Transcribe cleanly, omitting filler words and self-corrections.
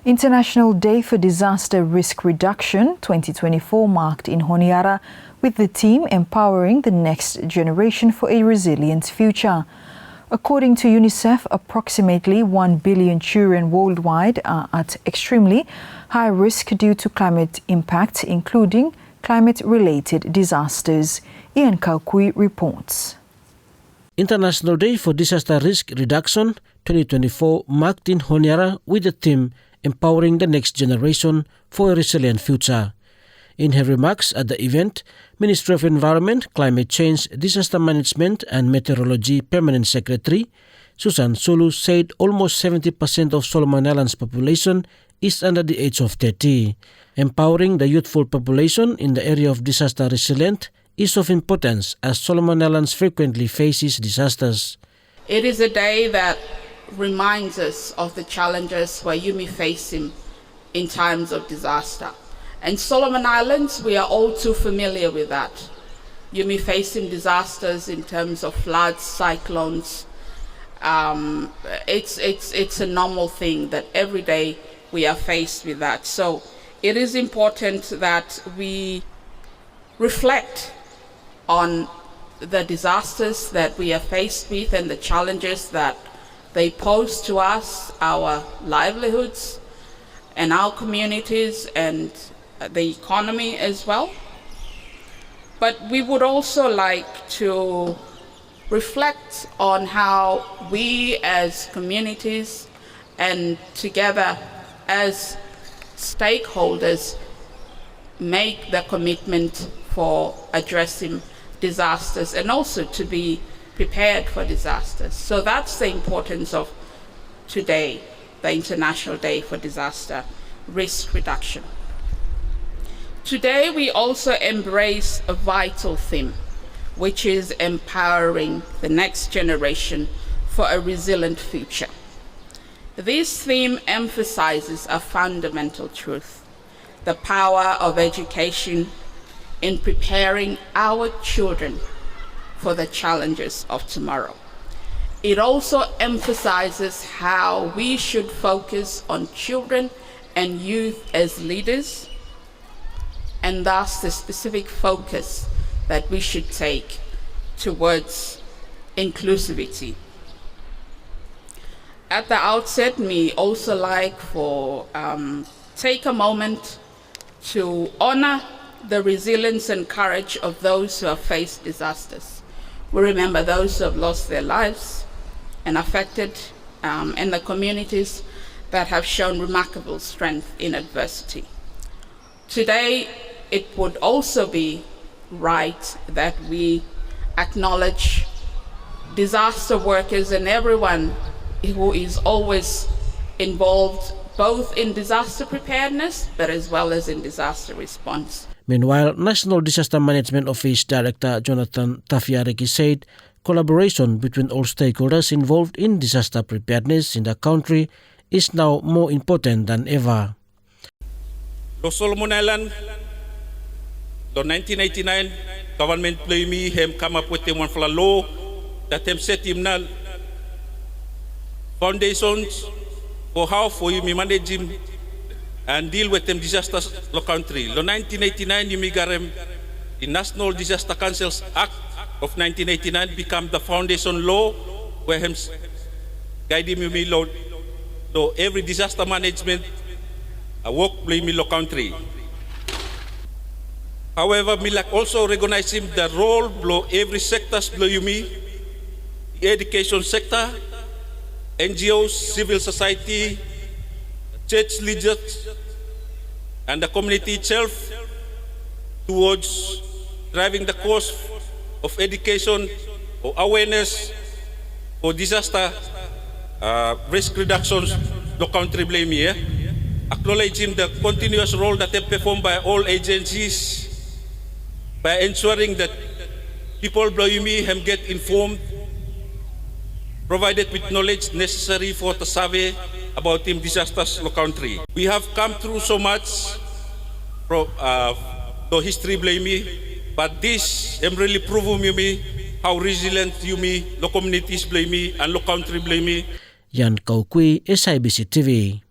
International Day for Disaster Risk Reduction 2024 marked in Honiara, with the theme empowering the next generation for a resilient future. According to UNICEF, approximately 1 billion children worldwide are at extremely high risk due to climate impact, including climate-related disasters. Ian Kaukui reports. International Day for Disaster Risk Reduction 2024 marked in Honiara with the theme Empowering the Next Generation for a Resilient Future. In her remarks at the event, Ministry of Environment, Climate Change, Disaster Management and Meteorology Permanent Secretary Susan Sulu said almost 70% of Solomon Islands population is under the age of 30. Empowering the youthful population in the area of disaster resilient is of importance as Solomon Islands frequently faces disasters. It is a day that reminds us of the challenges where you may face in times of disaster. And Solomon Islands, we are all too familiar with that. You may face disasters in terms of floods, cyclones. It's a normal thing that every day we are faced with that. So it is important that we reflect on the disasters that we are faced with and the challenges that they pose to us, our livelihoods and our communities and the economy as well. But we would also like to reflect on how we as communities and together as stakeholders make the commitment for addressing disasters and also to be prepared for disasters. So that's the importance of today, the International Day for Disaster Risk Reduction. Today we also embrace a vital theme, which is empowering the next generation for a resilient future. This theme emphasizes a fundamental truth: the power of education in preparing our children for the challenges of tomorrow. It also emphasizes how we should focus on children and youth as leaders, and thus the specific focus that we should take towards inclusivity. At the outset, we also like for take a moment to honor the resilience and courage of those who have faced disasters. We remember those who have lost their lives and affected, and the communities that have shown remarkable strength in adversity. Today, it would also be right that we acknowledge disaster workers and everyone who is always involved both in disaster preparedness but as well as in disaster response. Meanwhile, National Disaster Management Office Director Jonathan Tafiariki said collaboration between all stakeholders involved in disaster preparedness in the country is now more important than ever. The Solomon Islands, the 1989 government play me him come up with one for a law that him set him now foundations for how for you manage him and deal with them disasters in the country. The 1989 you the National Disaster Councils Act of 1989 become the foundation law where him guiding me law. So every disaster management work play me the country. However, me like also recognize him the role below every sectors below you me, the education sector, NGOs, civil society, church leaders, and the community itself towards driving the cause of education or awareness for disaster risk reductions the country blame here. Acknowledging the continuous role that they perform by all agencies by ensuring that people below me get informed, provided with knowledge necessary for the survey about disasters in the country. We have come through so much from the history blame me, but this really proven me how resilient you me, the communities blame me, and the country blame me. Yan Kaukui, SIBC TV.